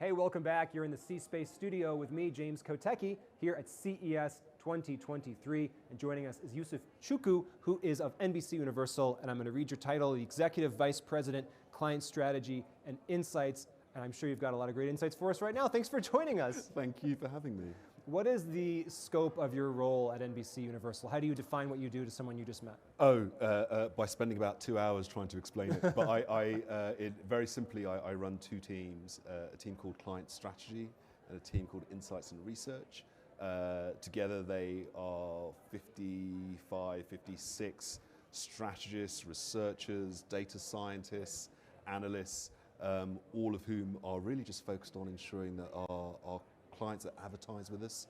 Hey, welcome back. You're in the C Space Studio with me, James Koetcki, here at CES 2023. And joining us is Yusuf Chuku, who is of NBC Universal. And I'm going to read your title, the Executive Vice President, Client Strategy and Insights. And I'm sure you've got a lot of great insights for us right now. Thanks for joining us. Thank you for having me. What is the scope of your role at NBC Universal? How do you define what you do to someone you just met? By spending about 2 hours trying to explain it. But very simply, I run two teams, a team called Client Strategy and a team called Insights and Research. Together they are 55, 56 strategists, researchers, data scientists, analysts, all of whom are really just focused on ensuring that our clients that advertise with us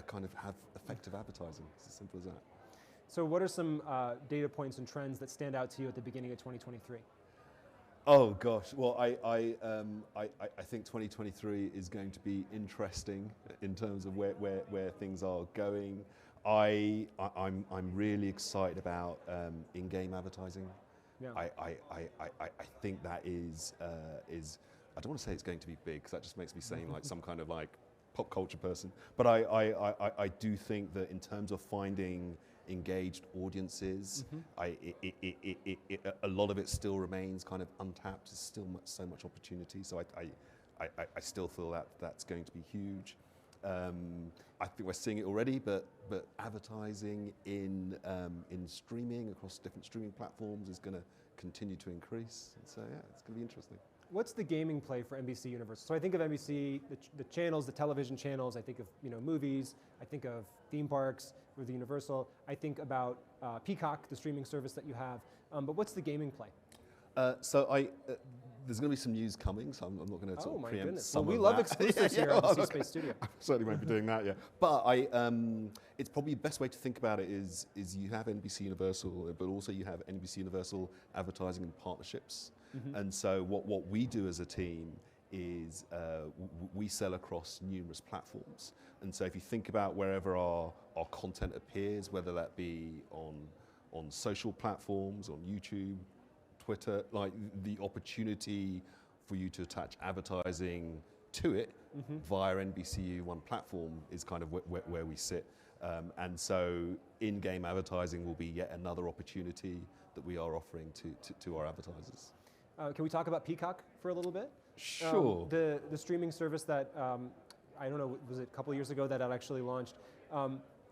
kind of have effective advertising. It's as simple as that. So what are some data points and trends that stand out to you at the beginning of 2023? Oh gosh, well I think 2023 is going to be interesting in terms of where things are going. I'm really excited about in-game advertising. Yeah. I think that is I don't want to say it's going to be big because that just makes me seem like some kind of like pop culture person. But I do think that in terms of finding engaged audiences, a lot of it still remains kind of untapped. There's still so much opportunity. So I still feel that that's going to be huge. I think we're seeing it already, but advertising in streaming across different streaming platforms is going to continue to increase. So yeah, it's going to be interesting. What's the gaming play for NBC Universal? So I think of NBC, the channels, the television channels. I think of movies. I think of theme parks with the Universal. I think about Peacock, the streaming service that you have. But what's the gaming play? There's going to be some news coming, so I'm not going to sort of preempt goodness. some well, we of love that. exclusives here at the C Space Studio. I certainly won't be doing that yet. But it's probably the best way to think about it is you have NBC Universal, but also you have NBC Universal advertising and partnerships. And so what we do as a team is we sell across numerous platforms. And so if you think about wherever our content appears, whether that be on social platforms, on YouTube, Twitter, like the opportunity for you to attach advertising to it via NBCU one platform is kind of where we sit. And so in-game advertising will be yet another opportunity that we are offering to our advertisers. Can we talk about Peacock for a little bit? Sure. The streaming service that, I don't know, was it a couple of years ago that actually launched?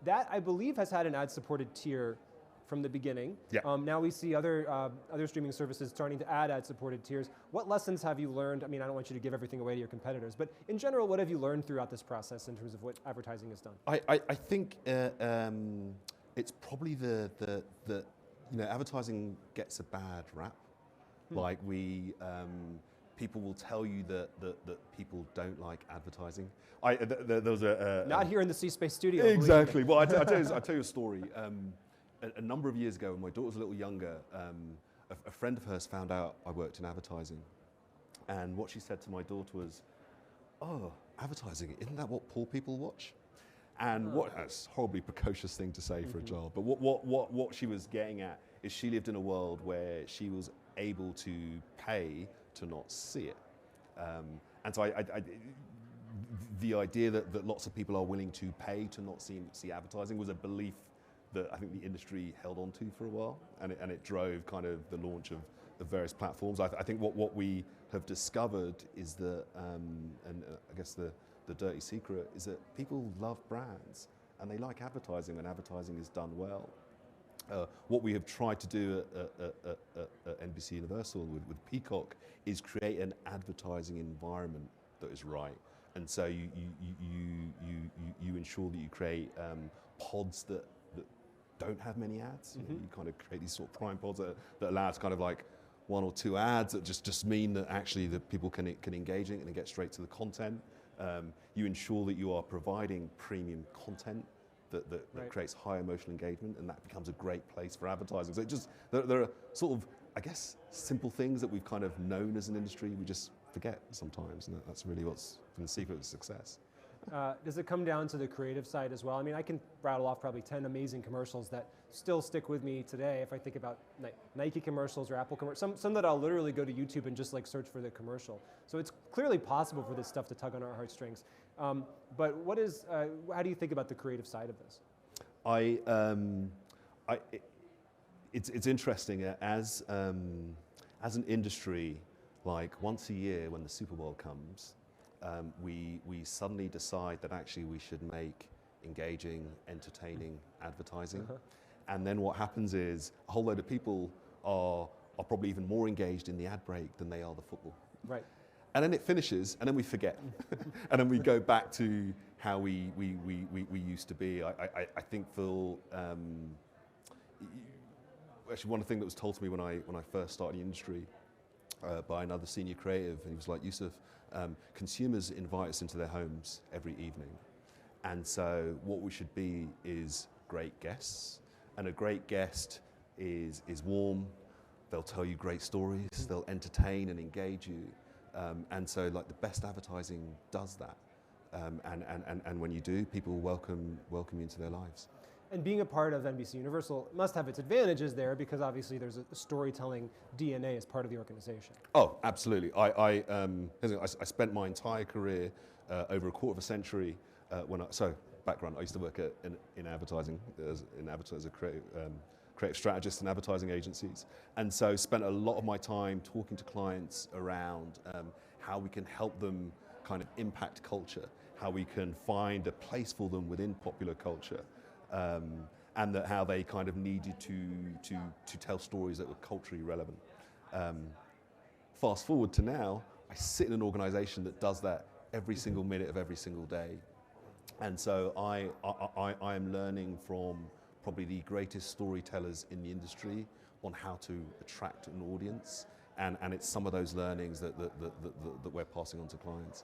That, I believe, has had an ad-supported tier from the beginning. Yeah. Now we see other streaming services starting to add ad-supported tiers. What lessons have you learned? I mean, I don't want you to give everything away to your competitors, but in general, what have you learned throughout this process in terms of what advertising has done? I think it's probably the advertising gets a bad rap. Like people will tell you that people don't like advertising. There was Not here in the C Space Studio. Exactly. Well, I tell you a story. A number of years ago, when my daughter was a little younger, a friend of hers found out I worked in advertising, and what she said to my daughter was, "Oh, advertising, isn't that what poor people watch?" And that's a horribly precocious thing to say for a child. But what she was getting at is she lived in a world where she was able to pay to not see it. And so the idea that lots of people are willing to pay to not see advertising was a belief that I think the industry held on to for a while, and it drove kind of the launch of the various platforms. I think what we have discovered is that, and I guess the dirty secret is that people love brands and they like advertising when advertising is done well. What we have tried to do at NBC Universal with Peacock is create an advertising environment that is right, and so you ensure that you create pods that don't have many ads. You kind of create these sort of prime pods that allow us kind of like one or two ads that just mean that actually the people can engage in it and get straight to the content. You ensure that you are providing premium content that Right. creates high emotional engagement, and that becomes a great place for advertising. So there are sort of, I guess, simple things that we've kind of known as an industry, we just forget sometimes, and that's really what's been the secret of success. Does it come down to the creative side as well? I mean, I can rattle off probably 10 amazing commercials that still stick with me today if I think about Nike commercials or Apple commercials, some that I'll literally go to YouTube and just like search for the commercial. So it's clearly possible for this stuff to tug on our heartstrings. But how do you think about the creative side of this? It's interesting as an industry, like once a year when the Super Bowl comes, we suddenly decide that actually we should make engaging, entertaining advertising. And then what happens is a whole load of people are probably even more engaged in the ad break than they are the football. Right. And then it finishes, and then we forget. And then we go back to how we used to be. I think Phil, actually one thing that was told to me when I first started the industry by another senior creative, and he was like, Yusuf, consumers invite us into their homes every evening. And so what we should be is great guests. And a great guest is warm, they'll tell you great stories, they'll entertain and engage you. And so like the best advertising does that. And when you do, people welcome you into their lives. And being a part of NBC Universal must have its advantages there because obviously there's a storytelling DNA as part of the organization. Oh, absolutely. I spent my entire career over a quarter of a century background, I used to work in advertising as a creative strategist in advertising agencies. And so spent a lot of my time talking to clients around how we can help them kind of impact culture, how we can find a place for them within popular culture, and that how they kind of needed to tell stories that were culturally relevant. Fast forward to now, I sit in an organization that does that every single minute of every single day. And so I am learning from probably the greatest storytellers in the industry on how to attract an audience. And it's some of those learnings that we're passing on to clients.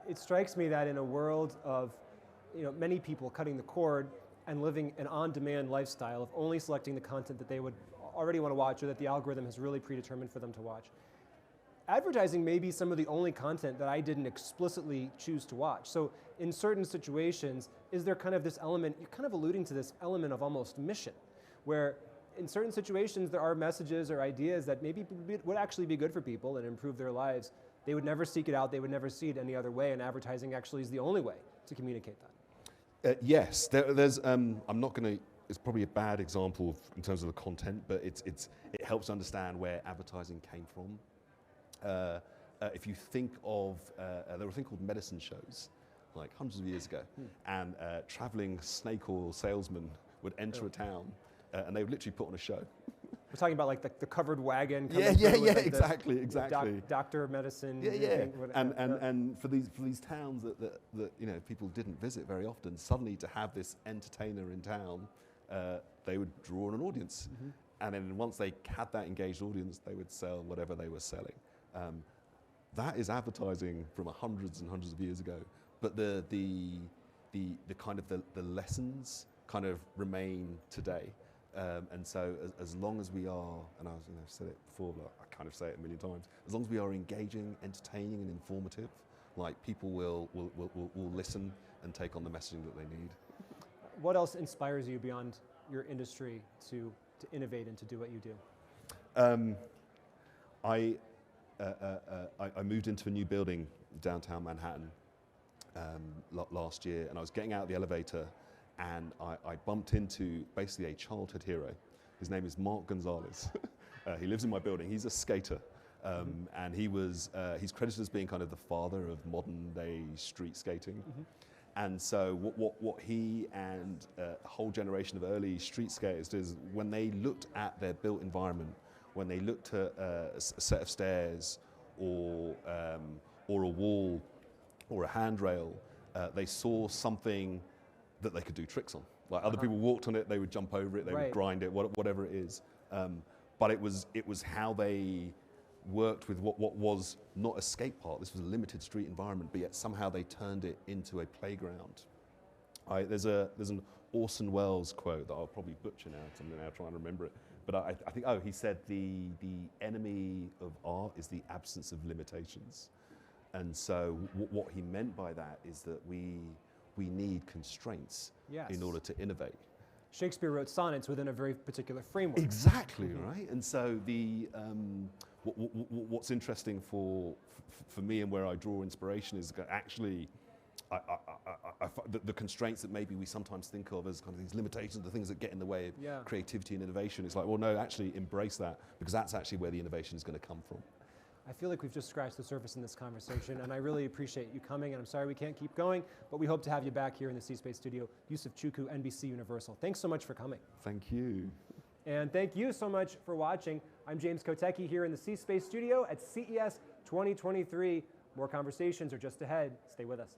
It strikes me that in a world of many people cutting the cord and living an on-demand lifestyle of only selecting the content that they would already want to watch or that the algorithm has really predetermined for them to watch, advertising may be some of the only content that I didn't explicitly choose to watch. So in certain situations, is there kind of this element, you're kind of alluding to this element of almost mission, where in certain situations there are messages or ideas that maybe would actually be good for people and improve their lives. They would never seek it out, they would never see it any other way, and advertising actually is the only way to communicate that. Yes, there's, I'm not going to, it's probably a bad example in terms of the content, but it helps understand where advertising came from. If you think of, there were a thing called medicine shows, like hundreds of years ago, and traveling snake oil salesmen would enter a town, and they would literally put on a show. We're talking about like the covered wagon. Exactly. Doctor medicine. And for these towns that people didn't visit very often, suddenly to have this entertainer in town, they would draw an audience, and then once they had that engaged audience, they would sell whatever they were selling. That is advertising from hundreds and hundreds of years ago, but the kind of the lessons kind of remain today. And so as long as we are, and I've said it before, but I kind of say it a million times, as long as we are engaging, entertaining and informative, like people will listen and take on the messaging that they need. What else inspires you beyond your industry to innovate and to do what you do? I moved into a new building downtown Manhattan last year, and I was getting out of the elevator, and I bumped into basically a childhood hero. His name is Mark Gonzalez. He lives in my building. He's a skater, and he's credited as being kind of the father of modern day street skating. And so what he and a whole generation of early street skaters did is when they looked at their built environment, when they looked at a set of stairs or a wall or a handrail, they saw something that they could do tricks on. Like other people walked on it, they would jump over it, they would grind it, whatever it is. But it was how they worked with what was not a skate park. This was a limited street environment, but yet somehow they turned it into a playground. There's an Orson Welles quote that I'll probably butcher now, because I'm now trying to remember it. But I think, he said the enemy of art is the absence of limitations. And so what he meant by that is that we need constraints in order to innovate. Shakespeare wrote sonnets within a very particular framework. Exactly, right? And so what's interesting for me and where I draw inspiration is that actually the constraints that maybe we sometimes think of as kind of these limitations, the things that get in the way of creativity and innovation. It's like, well, no, actually embrace that, because that's actually where the innovation is going to come from. I feel like we've just scratched the surface in this conversation, and I really appreciate you coming, and I'm sorry we can't keep going, but we hope to have you back here in the C Space Studio. Yusuf Chuku, NBC Universal. Thanks so much for coming. Thank you. And thank you so much for watching. I'm James Koetcki here in the C Space Studio at CES 2023. More conversations are just ahead. Stay with us.